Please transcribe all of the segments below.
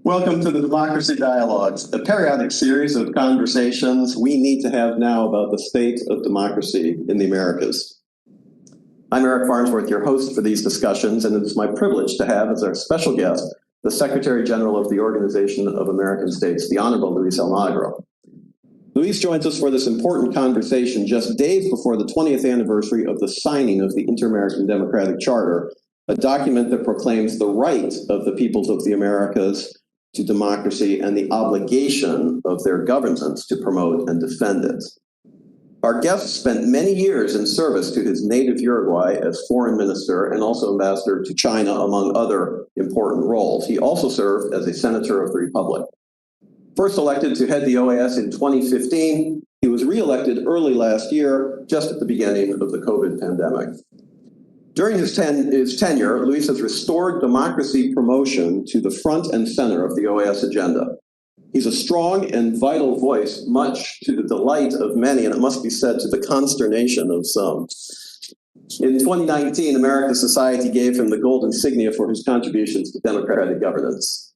Welcome to the Democracy Dialogues, a periodic series of conversations we need to have now about the state of democracy in the Americas. I'm Eric Farnsworth, your host for these discussions, and it is my privilege to have as our special guest the Secretary General of the Organization of American States, the Honorable Luis Almagro. Luis joins us for this important conversation just days before the 20th anniversary of the signing of the Inter-American Democratic Charter, a document that proclaims the right of the peoples of the Americas to democracy and the obligation of their governments to promote and defend it. Our guest spent many years in service to his native Uruguay as foreign minister and also ambassador to China, among other important roles. He also served as a senator of the Republic. First elected to head the OAS in 2015, he was re-elected early last year, just at the beginning of the COVID pandemic. During his tenure, Luis has restored democracy promotion to the front and center of the OAS agenda. He's a strong and vital voice, much to the delight of many, and it must be said to the consternation of some. In 2019, American society gave him the gold insignia for his contributions to democratic governance.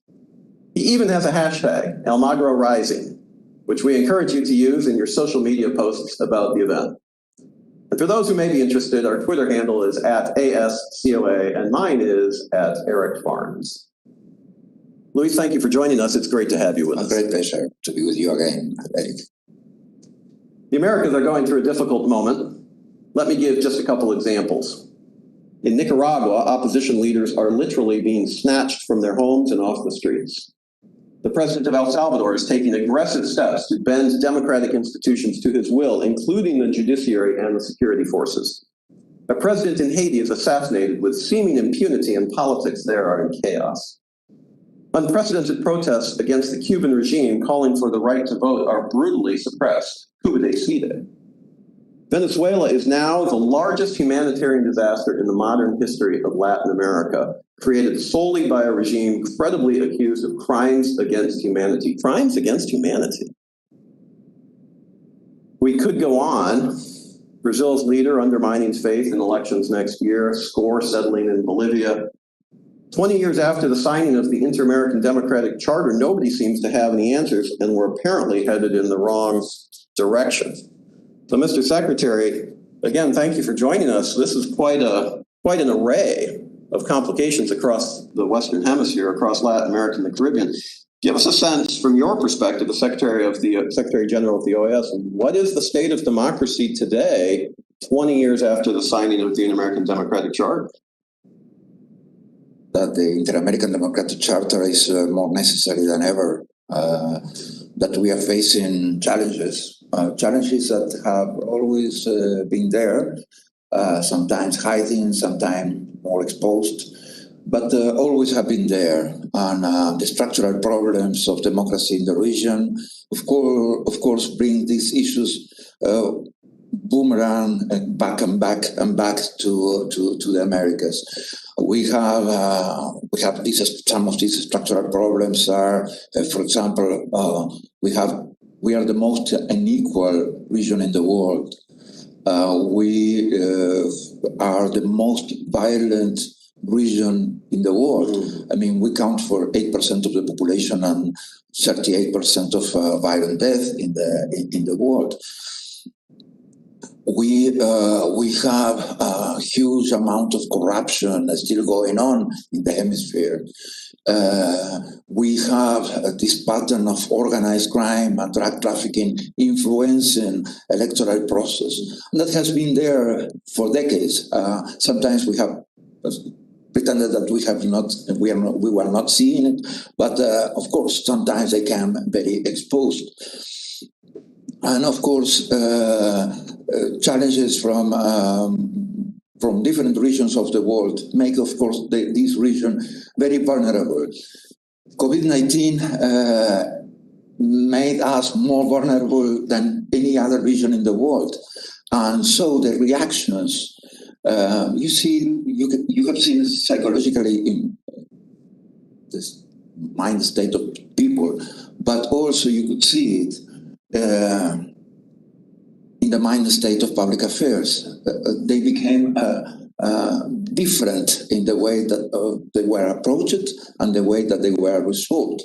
He even has a hashtag, Almagro Rising, which we encourage you to use in your social media posts about the event. And for those who may be interested, our Twitter handle is @ASCOA, and mine is @EricFarns. Luis, thank you for joining us. It's great to have you with us. A great pleasure to be with you again, Eric. The Americas are going through a difficult moment. Let me give just a couple examples. In Nicaragua, opposition leaders are literally being snatched from their homes and off the streets. The president of El Salvador is taking aggressive steps to bend democratic institutions to his will, including the judiciary and the security forces. A president in Haiti is assassinated with seeming impunity, and politics there are in chaos. Unprecedented protests against the Cuban regime calling for the right to vote are brutally suppressed. Who would they see there? Venezuela is now the largest humanitarian disaster in the modern history of Latin America, created solely by a regime credibly accused of crimes against humanity. Crimes against humanity. We could go on. Brazil's leader undermining faith in elections next year, score settling in Bolivia. 20 years after the signing of the Inter-American Democratic Charter, nobody seems to have any answers, and we're apparently headed in the wrong direction. So, Mr. Secretary, again, thank you for joining us. This is quite an array of complications across the Western Hemisphere, across Latin America and the Caribbean. Give us a sense, from your perspective, the Secretary General of the OAS, what is the state of democracy today, 20 years after the signing of the Inter-American Democratic Charter? That the Inter-American Democratic Charter is more necessary than ever, that we are facing challenges that have always been there, sometimes hiding, sometimes more exposed, but always have been there. And the structural problems of democracy in the region, of course, bring these issues boomerang back and back to the Americas. We have some of these structural problems are, for example, we are the most unequal region in the world. We are the most violent region in the world. I mean, we count for 8% of the population and 38% of violent death in the world. We have a huge amount of corruption still going on in the hemisphere. We have this pattern of organized crime and drug trafficking influencing electoral process. And that has been there for decades. Sometimes we have pretended that we were not seeing it, but of course, sometimes they come very exposed. And of course, challenges from different regions of the world make, of course, this region very vulnerable. COVID-19 made us more vulnerable than any other region in the world. And so the reactions, you have seen psychologically in this mind state of people, but also you could see it in the mind state of public affairs. They became different in the way way that they were approached and the way that they were resolved.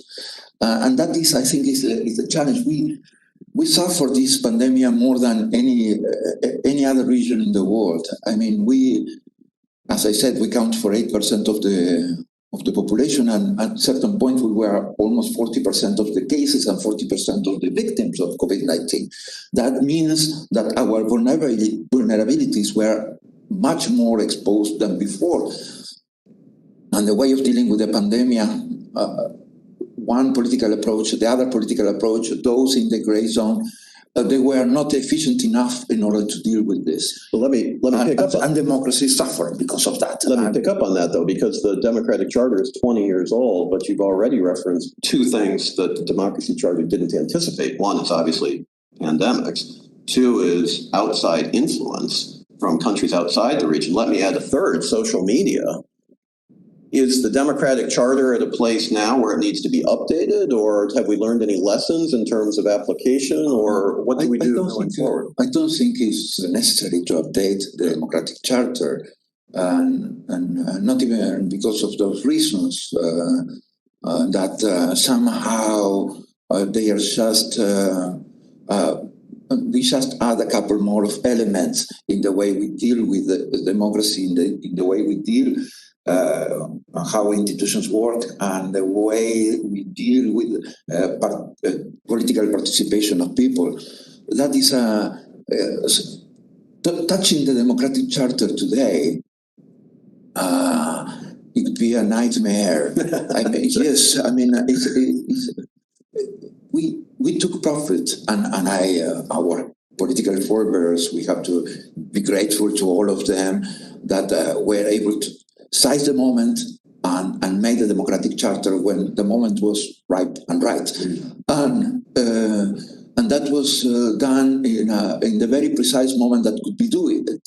And that is, I think, is a challenge. We suffer this pandemic more than any other region in the world. I mean, as I said, we count for 8% of the population, and at a certain point we were almost 40% of the cases and 40% of the victims of COVID-19. That means that our vulnerabilities were much more exposed than before. And the way of dealing with the pandemic, one political approach, the other political approach, those in the gray zone, they were not efficient enough in order to deal with this. Well, let me pick up on, and democracy suffered because of that. Let me pick up on that, though, because the Democratic Charter is 20 years old, but you've already referenced two things that the Democracy Charter didn't anticipate. One is obviously pandemics. Two is outside influence from countries outside the region. Let me add a third, social media. Is the Democratic Charter at a place now where it needs to be updated, or have we learned any lessons in terms of application, or what do we do going forward? I don't think it's necessary to update the Democratic Charter, and not even because of those reasons that somehow they are just. We just add a couple more of elements in the way we deal with the democracy, in the way we deal. How institutions work and the way we deal with political participation of people. That is touching the Democratic Charter today. It would be a nightmare. Yes, I mean, we took profit, and our political forebears, we have to be grateful to all of them that were able to seize the moment and made the Democratic Charter when the moment was ripe and right. And that was done in the very precise moment that could be doing it.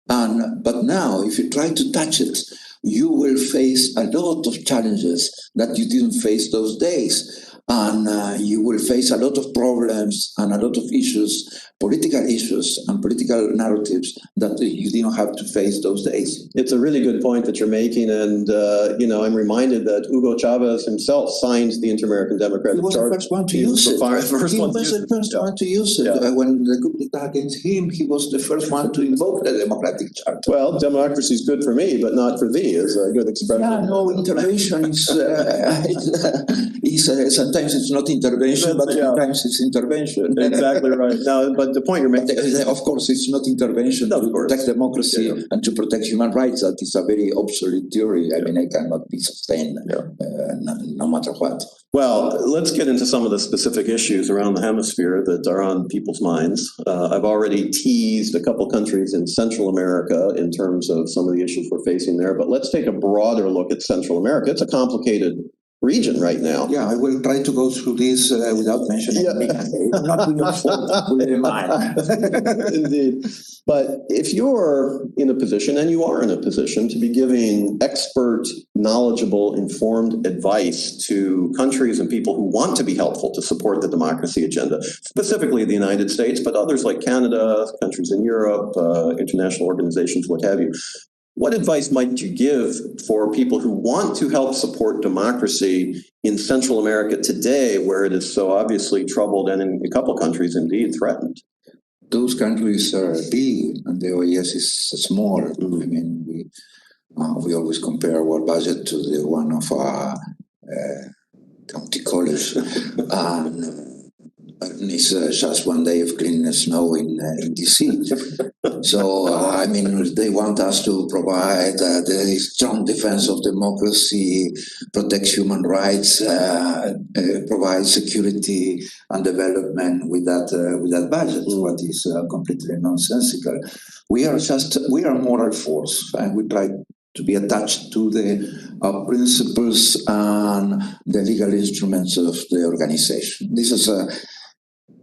But now, if you try to touch it, you will face a lot of challenges that you didn't face those days. And you will face a lot of problems and a lot of issues, political issues and political narratives that you didn't have to face those days. It's a really good point that you're making, and I'm reminded that Hugo Chavez himself signed the Inter-American Democratic Charter. He was the first one to use it. He was the first one to use it. When the coup d'etat against him, he was the first one to invoke the Democratic Charter. Well, democracy is good for me, but not for thee, is a good expression. Yeah, no, intervention is sometimes it's not intervention, but sometimes it's intervention. Exactly right. Now, but the point you're making, of course, it's not intervention to protect democracy and to protect human rights. That is a very obsolete theory. I mean, it cannot be sustained no matter what. Well, let's get into some of the specific issues around the hemisphere that are on people's minds. I've already teased a couple countries in Central America in terms of some of the issues we're facing there, but let's take a broader look at Central America. It's a complicated region right now. Yeah, I will try to go through this without mentioning not with your fault, with mine. Indeed. But if you're in a position, and you are in a position, to be giving expert, knowledgeable, informed advice to countries and people who want to be helpful to support the democracy agenda, specifically the United States, but others like Canada, countries in Europe, international organizations, what have you, what advice might you give for people who want to help support democracy in Central America today, where it is so obviously troubled and in a couple countries indeed threatened? Those countries are big and the OAS is small. Mm-hmm. I mean, we always compare our budget to the one of a county college. And it's just one day of clean snow in DC. So, I mean, they want us to provide the strong defense of democracy, protect human rights, provide security and development with that budget, what is completely nonsensical. We are a moral force, and we try to be attached to the principles and the legal instruments of the organization. This is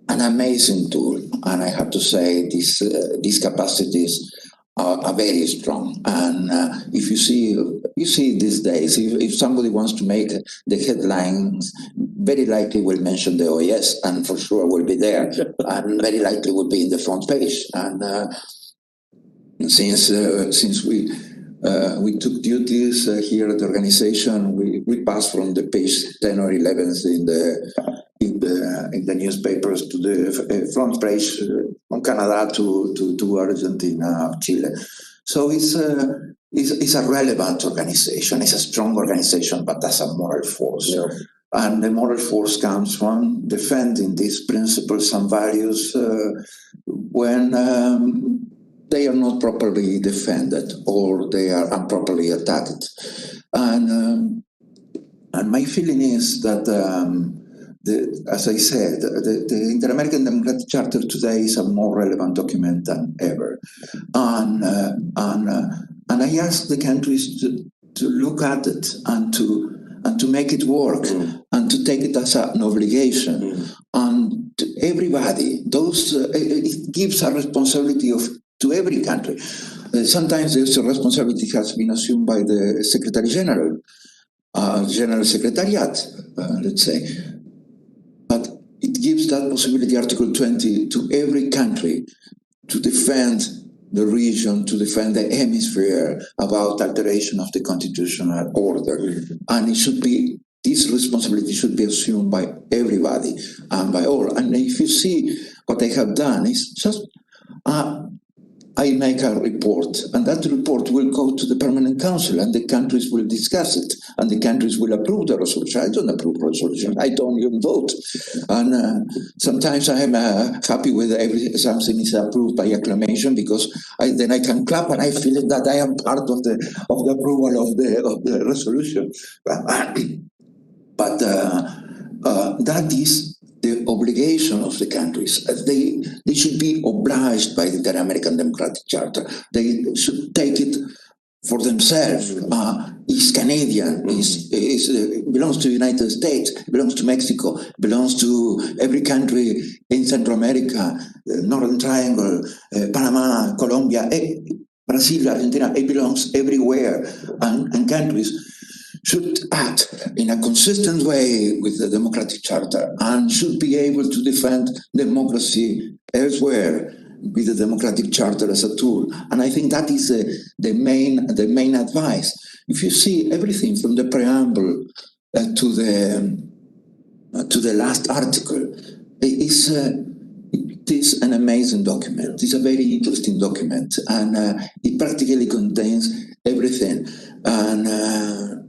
an amazing tool, and I have to say these capacities are very strong. And if you see these days, if somebody wants to make the headlines, very likely will mention the OAS, and for sure will be there, and very likely will be in the front page. And since we We took duties here at the organization. We passed from the page 10 or 11 in the newspapers to the front page from Canada to Argentina, Chile. So it's a relevant organization. It's a strong organization, but that's a moral force. Yeah. And the moral force comes from defending these principles and values when they are not properly defended or they are improperly attacked. And my feeling is that, as I said, the Inter-American Democratic Charter today is a more relevant document than ever. And I ask the countries to look at it and to make it work and to take it as an obligation. And to everybody, it gives a responsibility to every country. Sometimes this responsibility has been assumed by the Secretary General, General Secretariat, let's say. But it gives that possibility, Article 20, to every country to defend the region, to defend the hemisphere about alteration of the constitutional order. And this responsibility should be assumed by everybody and by all. And if you see what they have done, it's just, I make a report, and that report will go to the Permanent Council, and the countries will discuss it, and the countries will approve the resolution. I don't approve the resolution. I don't even vote. And sometimes I am happy with something is approved by acclamation, because then I can clap and I feel that I am part of the approval of the resolution. But that is the obligation of the countries. They should be obliged by the Inter-American Democratic Charter. They should take it for themselves. It's Canadian, it belongs to the United States, it belongs to Mexico, it belongs to every country in Central America, Northern Triangle, Panama, Colombia, Brazil, Argentina. It belongs everywhere. And countries should act in a consistent way with the Democratic Charter and should be able to defend democracy elsewhere with the Democratic Charter as a tool. And I think that is the main advice. If you see everything from the preamble to the last article, it is an amazing document. It's a very interesting document, and it practically contains everything.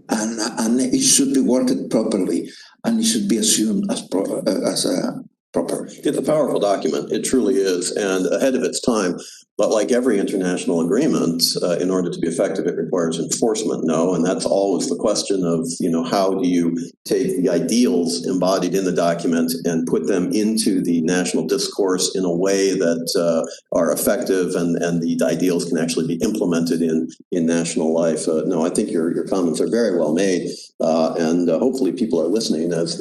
And it should be worked properly, and it should be assumed as proper. It's a powerful document. It truly is, and ahead of its time. But like every international agreement, in order to be effective, it requires enforcement. No, and that's always the question of, how do you take the ideals embodied in the document and put them into the national discourse in a way that are effective, and the ideals can actually be implemented in national life. No, I think your comments are very well made, and hopefully people are listening as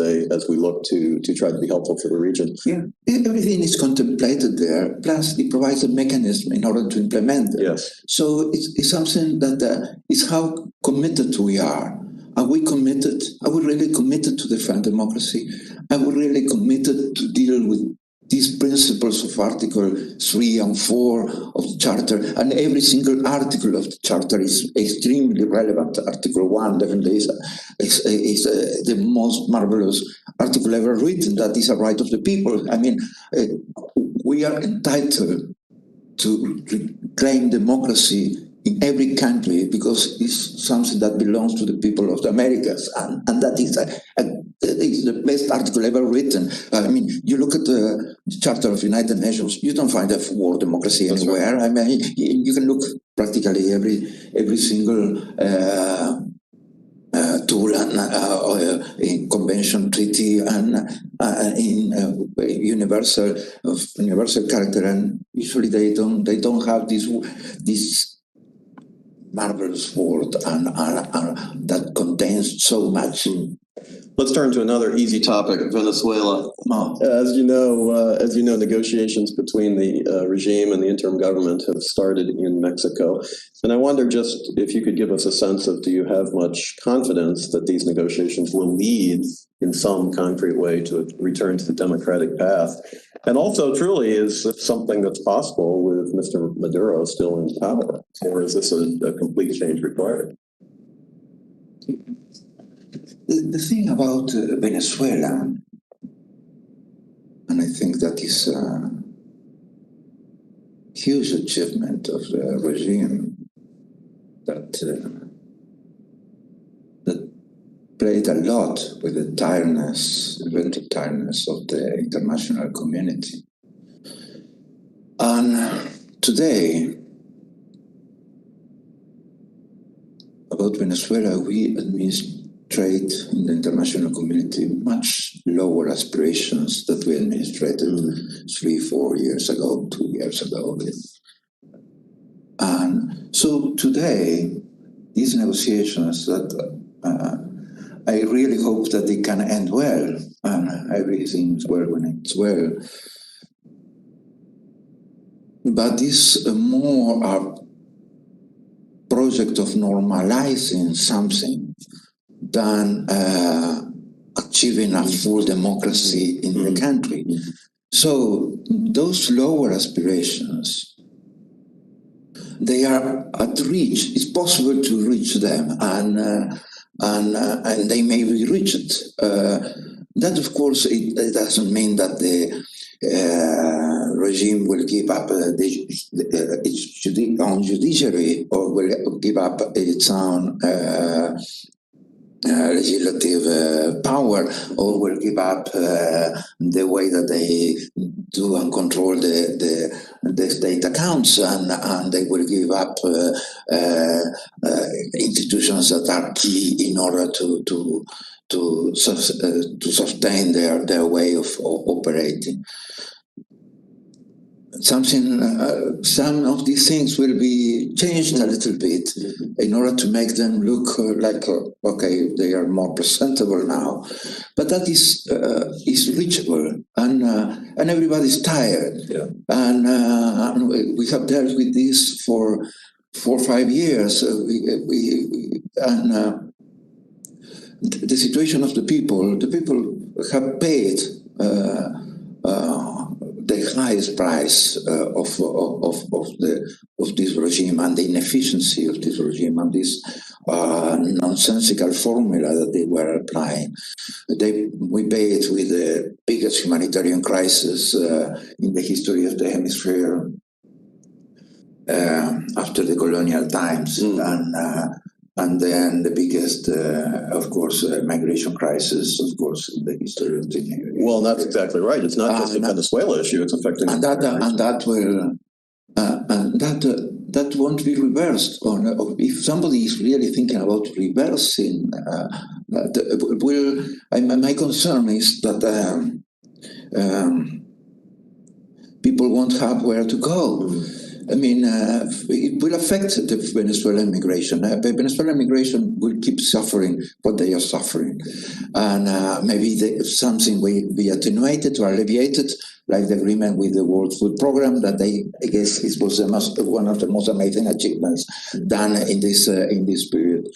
we look to try to be helpful for the region. Yeah, everything is contemplated there. Plus, it provides a mechanism in order to implement it. Yes. So it's something that is how committed we are. Are we committed? Are we really committed to defend democracy? Are we really committed to deal with these principles of Article 3 and 4 of the Charter? And every single article of the Charter is extremely relevant. Article 1 definitely is the most marvelous article ever written. That is a right of the people. I mean, we are entitled to claim democracy in every country because it's something that belongs to the people of the Americas, and that is the best article ever written. I mean, you look at the Charter of the United Nations, you don't find a word democracy anywhere. Right. I mean, you can look practically every single tool and in convention, treaty, and in universal character, and usually they don't have this marvelous word and that contains so much Let's turn to another easy topic, Venezuela. As you know, negotiations between the regime and the interim government have started in Mexico. And I wonder just if you could give us a sense of, do you have much confidence that these negotiations will lead in some concrete way to a return to the democratic path? And also, truly, is it something that's possible with Mr. Maduro still in power? Or is this a complete change required? The thing about Venezuela, and I think that is a huge achievement of the regime that played a lot with the eventual tiredness of the international community. And today, about Venezuela, we administrate in the international community much lower aspirations that we administrated 3-4 years ago, 2 years ago. And so today, these negotiations that I really hope that they can end well, and everything is well when it's well. But this more a project of normalizing something than achieving a full democracy in the country. So those lower aspirations, they are at reach. It's possible to reach them, and they may be reached. That, of course, it doesn't mean that the regime will give up its own judiciary or will give up its own legislative power, or will give up the way that they do and control the state accounts, and they will give up institutions that are key in order to sustain their way of operating. Some of these things will be changed a little bit in order to make them look like, okay, they are more presentable now. But that is reachable, and everybody's tired. Yeah. And we have dealt with this for 4 or 5 years. The situation of the people have paid the highest price of this regime, and the inefficiency of this regime, and this nonsensical formula that they were applying. We paid with the biggest humanitarian crisis in the history of the hemisphere after the colonial times, and then the biggest, of course, migration crisis, of course, in the history of the hemisphere. Well, that's exactly right. It's not just a Venezuela issue; it's affecting. That won't be reversed. Or if somebody is really thinking about reversing, my concern is that people won't have where to go. I mean, it will affect the Venezuelan migration. Venezuelan migration will keep suffering what they are suffering. And maybe something will be attenuated or alleviated, like the agreement with the World Food Program, that I guess it was one of the most amazing achievements done in this period.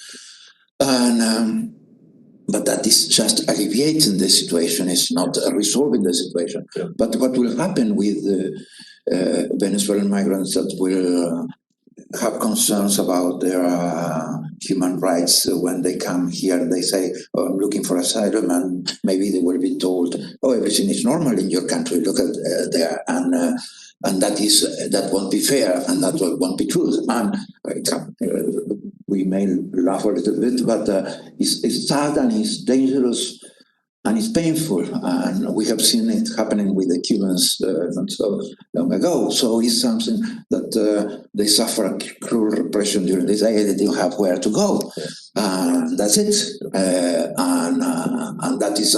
But that is just alleviating the situation. It's not resolving the situation. Yeah. But what will happen with Venezuelan migrants that will have concerns about their human rights when they come here and they say, oh, I'm looking for asylum, and maybe they will be told, oh, everything is normal in your country, look at there, and that won't be fair, and that won't be true. And we may laugh a little bit, but it's sad and it's dangerous and it's painful, and we have seen it happening with the Cubans not so long ago. So it's something that they suffer cruel repression during this day. They didn't have where to go. That's it, and that is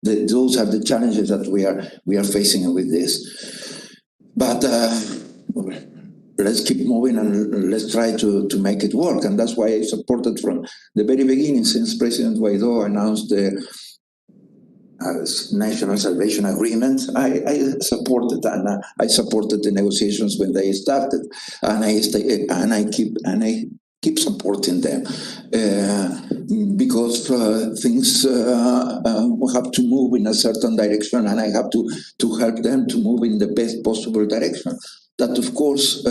those are the challenges that we are facing with this. But let's keep moving and let's try to make it work. And that's why I supported from the very beginning, since President Guaido announced the National Salvation Agreement. I supported, and I supported the negotiations when they started, and I keep supporting them because things have to move in a certain direction, and I have to help them to move in the best possible direction. That, of course,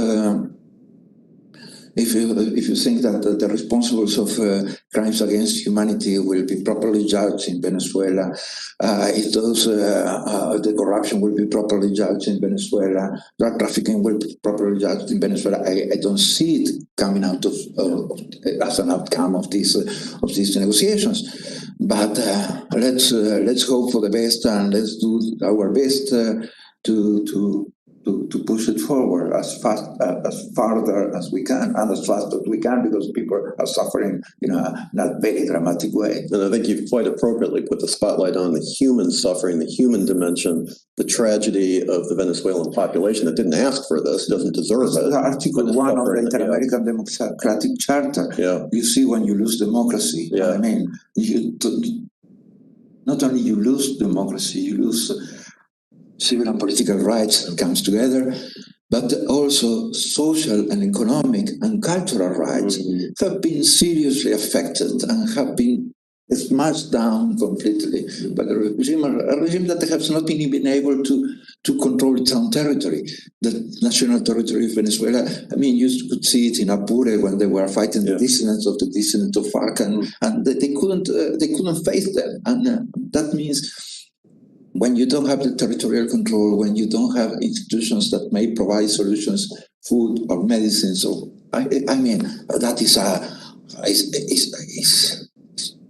if you think that the responsibles of crimes against humanity will be properly judged in Venezuela, if the corruption will be properly judged in Venezuela, drug trafficking will be properly judged in Venezuela, I don't see it coming out of as an outcome of these negotiations. But let's hope for the best, and let's do our best to push it forward as farther as we can and as fast as we can, because people are suffering in a not very dramatic way. And I think you've quite appropriately put the spotlight on the human suffering, the human dimension, the tragedy of the Venezuelan population that didn't ask for this, doesn't deserve it. Article 1 of the Inter-American Democratic Charter. Yeah. You see, when you lose democracy, I mean, not only you lose democracy, you lose civil and political rights that comes together, but also social and economic and cultural rights have been seriously affected and have been smashed down completely by the regime, a regime that has not been able to control its own territory, the national territory of Venezuela. I mean, you could see it in Apure when they were fighting the dissidents of FARC, and they couldn't face them, and that means, when you don't have the territorial control, when you don't have institutions that may provide solutions, food or medicines, or I mean, that is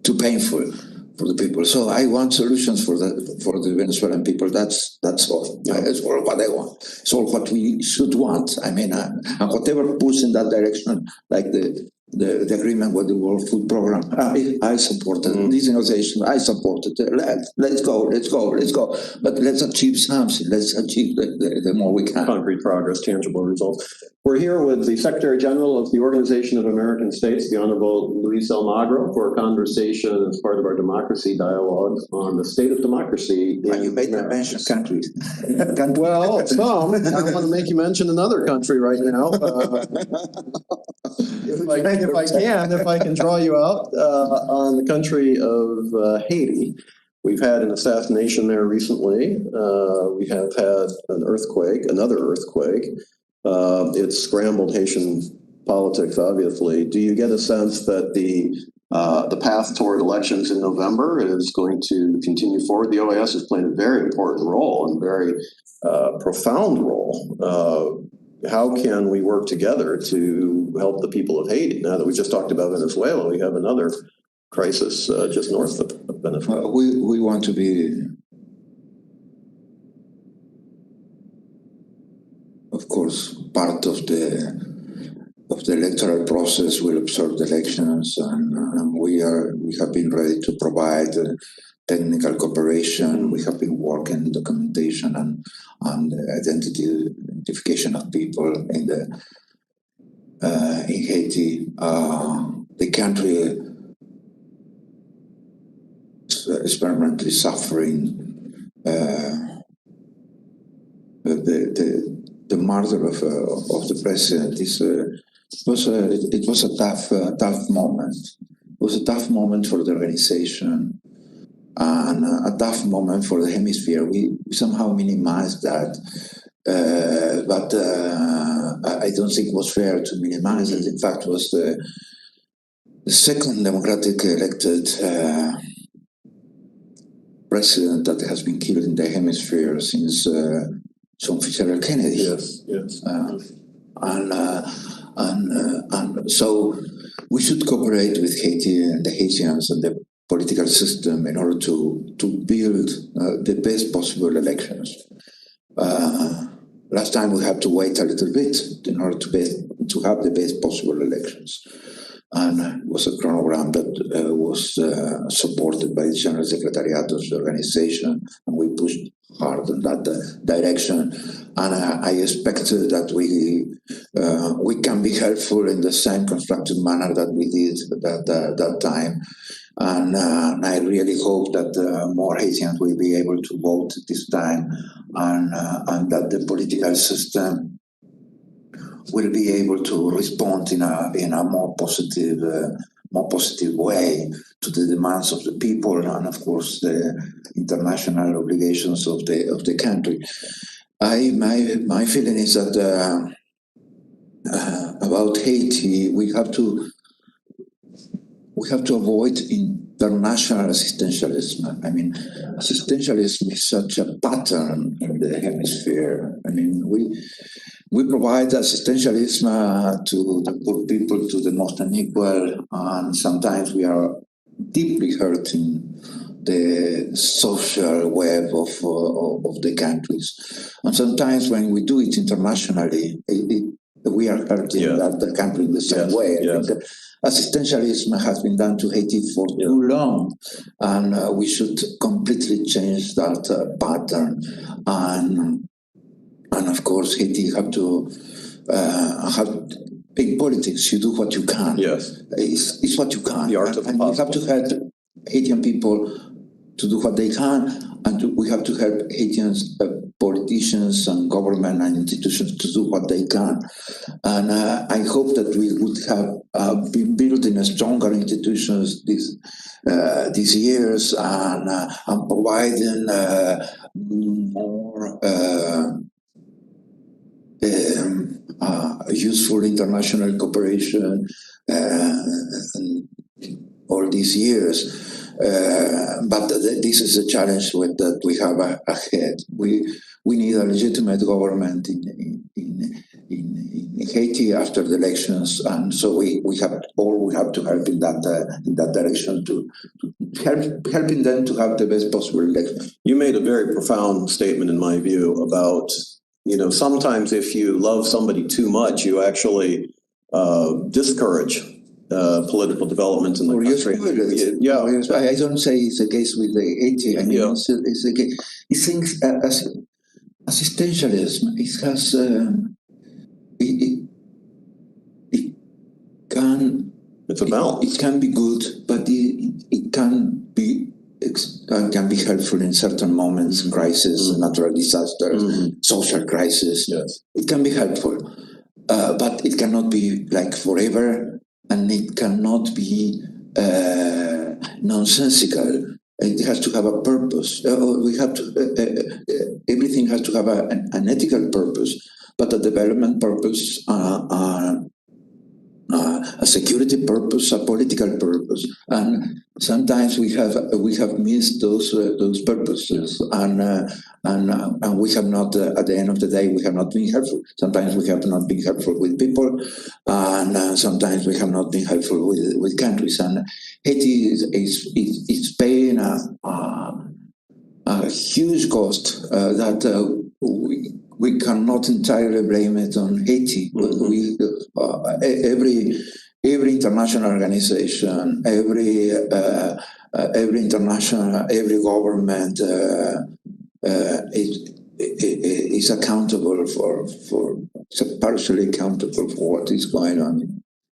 too painful for the people. So I want solutions for the Venezuelan people. That's all. It's all what I want. It's all what we should want. I mean, and whatever pulls in that direction, like the agreement with the World Food Program, I supported these negotiations. I supported it. Let's go. But let's achieve something. Let's achieve the more we can. Concrete progress, tangible results. We're here with the Secretary General of the Organization of American States, the Honorable Luis Almagro, for a conversation as part of our democracy dialogue on the state of democracy. And you made me mention countries. Well, some. I don't want to make you mention another country right now. If I can draw you out on the country of Haiti. We've had an assassination there recently. We have had another earthquake. It's scrambled Haitian politics, obviously. Do you get a sense that the path toward elections in November is going to continue forward? The OAS is playing a very important role and very profound role. How can we work together to help the people of Haiti? Now that we just talked about Venezuela, we have another crisis just north of Venezuela. We want to be, of course, part of the electoral process. We'll observe the elections, and we have been ready to provide technical cooperation. We have been working documentation and identification of people in Haiti. The country is permanently suffering. The murder of the president it was a tough moment. It was a tough moment for the organization, and a tough moment for the hemisphere. We somehow minimized that, but I don't think it was fair to minimize it. In fact, it was the second democratic elected president that has been killed in the hemisphere since John Fitzgerald Kennedy. Yes. And so we should cooperate with Haiti and the Haitians and the political system in order to build the best possible elections. Last time we had to wait a little bit in order to have the best possible elections. and it was a chronogram that was supported by the General Secretariat of the organization, and we pushed hard in that direction. And I expect that we can be helpful in the same constructive manner that we did that time. And I really hope that more Haitians will be able to vote this time, and that the political system will be able to respond in a more positive way to the demands of the people, and of course the international obligations of the country. My feeling is that about Haiti, we have to avoid international assistantialism. I mean, assistantialism is such a pattern in the hemisphere. I mean, we provide assistantialism to the poor people, to the most unequal, and sometimes we are deeply hurting the social web of the countries. And sometimes when we do it internationally, we are hurting the country in the same way. I think assistantialism has been done to Haiti for too long, and we should completely change that pattern. And of course, Haiti have to in politics. You do what you can. Yes, it's what you can. The art of and we have to help Haitian people to do what they can, and we have to help Haitians, politicians and government and institutions to do what they can. And I hope that we would have been building stronger institutions these years, and providing more useful international cooperation all these years. But this is a challenge that we have ahead. We need a legitimate government in Haiti after the elections, and so we have to help in that direction to helping them to have the best possible election. You made a very profound statement, in my view, about sometimes if you love somebody too much, you actually discourage political development in the country. I don't say it's the case with the Haiti. I mean, it's the case. It thinks assistantialism. It has it can. It's a balance. It can be good, but it can be helpful in certain moments, crisis, natural disasters, social crisis. Yes. It can be helpful, but it cannot be like forever, and it cannot be nonsensical. It has to have a purpose. Everything has to have an ethical purpose, but a development purpose, a security purpose, a political purpose, and sometimes we have missed those purposes, and we have not. At the end of the day, we have not been helpful. Sometimes we have not been helpful with people, and sometimes we have not been helpful with countries. And Haiti is paying a huge cost that we cannot entirely blame it on Haiti. Every international organization, every government is accountable for partially accountable for what is going on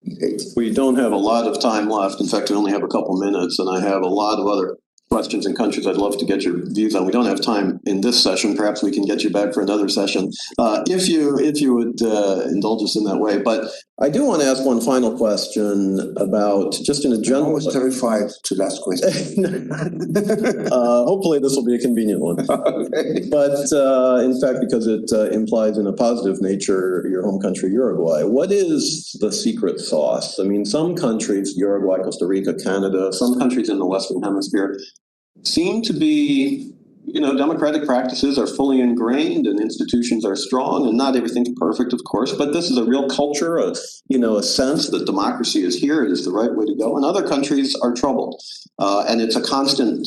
in Haiti. We don't have a lot of time left. In fact, we only have a couple minutes, and I have a lot of other questions and countries I'd love to get your views on. We don't have time in this session. Perhaps we can get you back for another session if you would indulge us in that way. But I do want to ask one final question about just in a general. I was terrified to ask question. Hopefully this will be a convenient one. Okay. But in fact, because it implies in a positive nature your home country, Uruguay. What is the secret sauce? I mean, some countries, Uruguay, Costa Rica, Canada, some countries in the Western Hemisphere seem to be democratic practices are fully ingrained and institutions are strong, and not everything's perfect, of course, but this is a real culture, a sense that democracy is here, it is the right way to go, and other countries are troubled. And it's a constant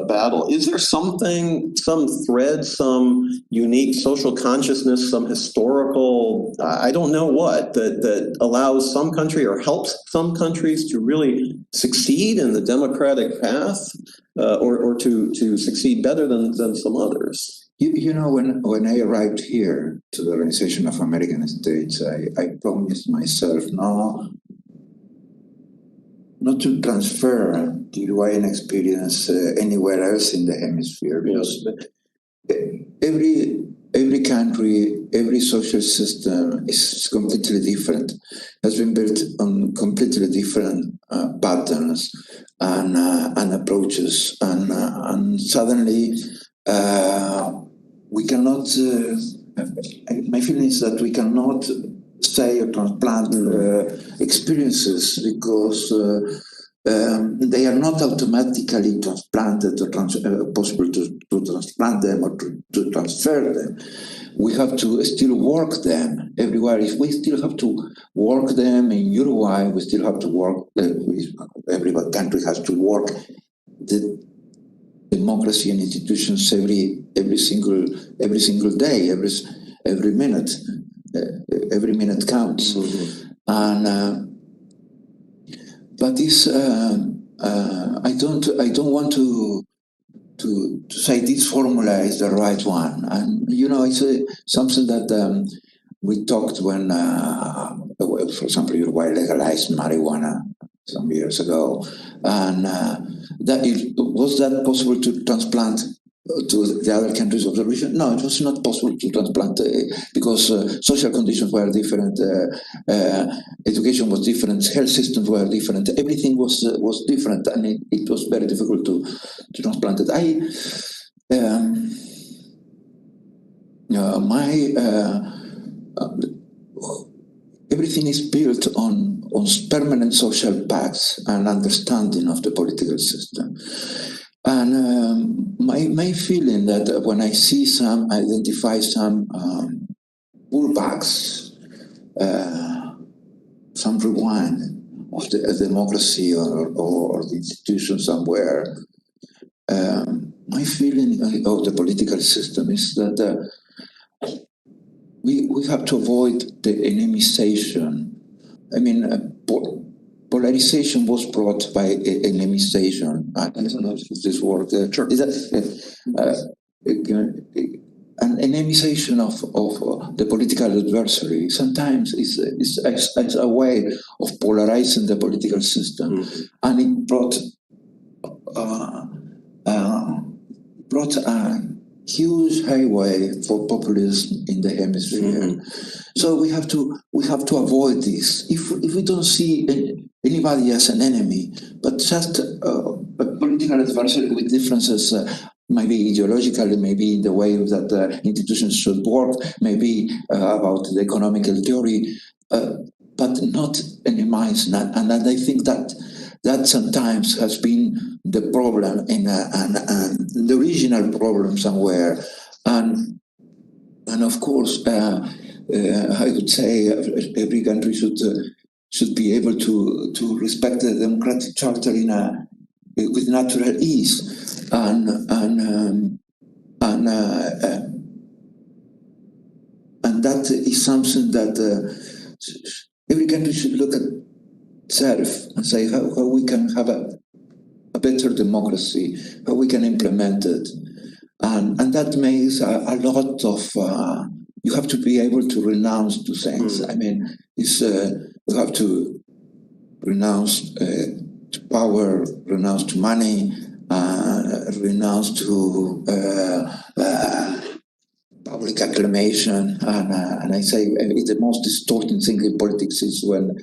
battle. Is there something, some thread, some unique social consciousness, some historical, I don't know what, that allows some country or helps some countries to really succeed in the democratic path, or to succeed better than some others? When I arrived here to the Organization of American States, I promised myself not to transfer the Uruguayan experience anywhere else in the hemisphere, because every country, every social system is completely different, has been built on completely different patterns and approaches, and suddenly we cannot, my feeling is that we cannot say or transplant experiences, because they are not automatically transplanted or possible to transplant them or to transfer them. We have to still work them everywhere. If we still have to work them in Uruguay, we still have to work, every country has to work the democracy and institutions every single day, every minute. Every minute counts. Mm-hmm. And but this I don't want to say this formula is the right one. And it's something that we talked when, for example, Uruguay legalized marijuana some years ago, and was that possible to transplant to the other countries of the region? No, it was not possible to transplant because social conditions were different, education was different, health systems were different, everything was different, and it was very difficult to transplant it. Everything is built on permanent social pacts and understanding of the political system. And my feeling that when I identify some pullbacks, some rewind of the democracy or the institution somewhere, my feeling of the political system is that we have to avoid the enemization. I mean, polarization was brought by enemization. I don't know if this word. Sure. Is that an enemization of the political adversary? Sometimes is a way of polarizing the political system, mm-hmm. And it brought a huge highway for populism in the hemisphere. Mm-hmm. So we have to avoid this. If we don't see anybody as an enemy, but just a political adversary with differences, maybe ideologically, maybe in the way that institutions should work, maybe about the economical theory, but not enemize. And I think that sometimes has been the problem and the original problem somewhere. And of course, I would say every country should be able to respect the democratic charter with natural ease, and that is something that every country should look at itself and say how we can have a better democracy, how we can implement it, and that makes a lot of. You have to be able to renounce to things. I mean, you have to renounce to power, renounce to money, renounce to public acclamation. And I say the most distorting thing in politics is when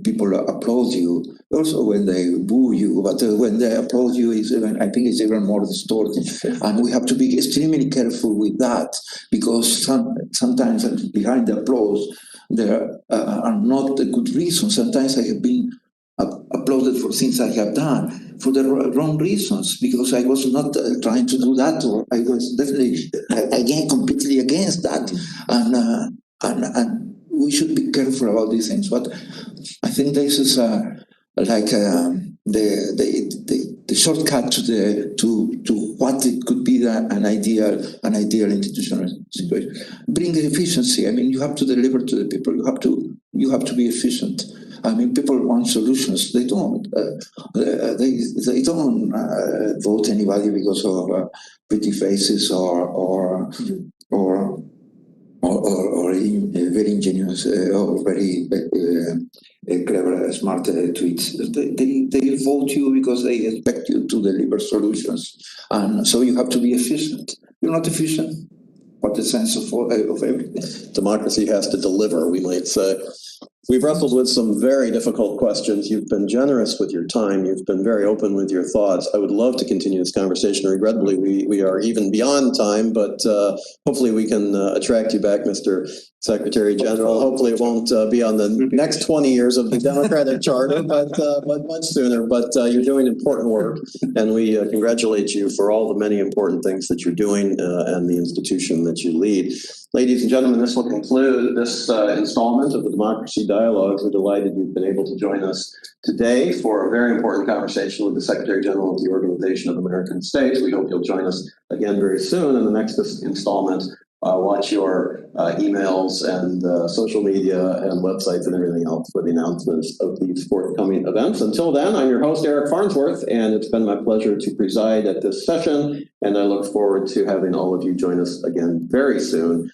people applaud you, also when they boo you, but when they applaud you, I think it's even more distorting. And we have to be extremely careful with that, because sometimes behind the applause, there are not a good reasons. Sometimes I have been applauded for things I have done, for the wrong reasons, because I was not trying to do that, or I was definitely completely against that, and we should be careful about these things. But I think this is the shortcut to what it could be an ideal institutional situation. Bring efficiency. I mean, you have to deliver to the people. You have to be efficient. I mean, people want solutions. They don't. They don't vote anybody because of pretty faces or very ingenious or very clever, smart tweets. They vote you because they expect you to deliver solutions, and so you have to be efficient. You're not efficient. What the sense of everything? Democracy has to deliver, we might say. We've wrestled with some very difficult questions. You've been generous with your time. You've been very open with your thoughts. I would love to continue this conversation. Regrettably, we are even beyond time, but hopefully we can attract you back, Mr. Secretary General. Hopefully it won't be on the next 20 years of the Democratic Charter, but much sooner. But you're doing important work, and we congratulate you for all the many important things that you're doing and the institution that you lead. Ladies and gentlemen, this will conclude this installment of the Democracy Dialogues. We're delighted you've been able to join us today for a very important conversation with the Secretary General of the Organization of American States. We hope you'll join us again very soon in the next installment. Watch your emails and social media and websites and everything else for the announcements of these forthcoming events. Until then, I'm your host, Eric Farnsworth, and it's been my pleasure to preside at this session, and I look forward to having all of you join us again very soon.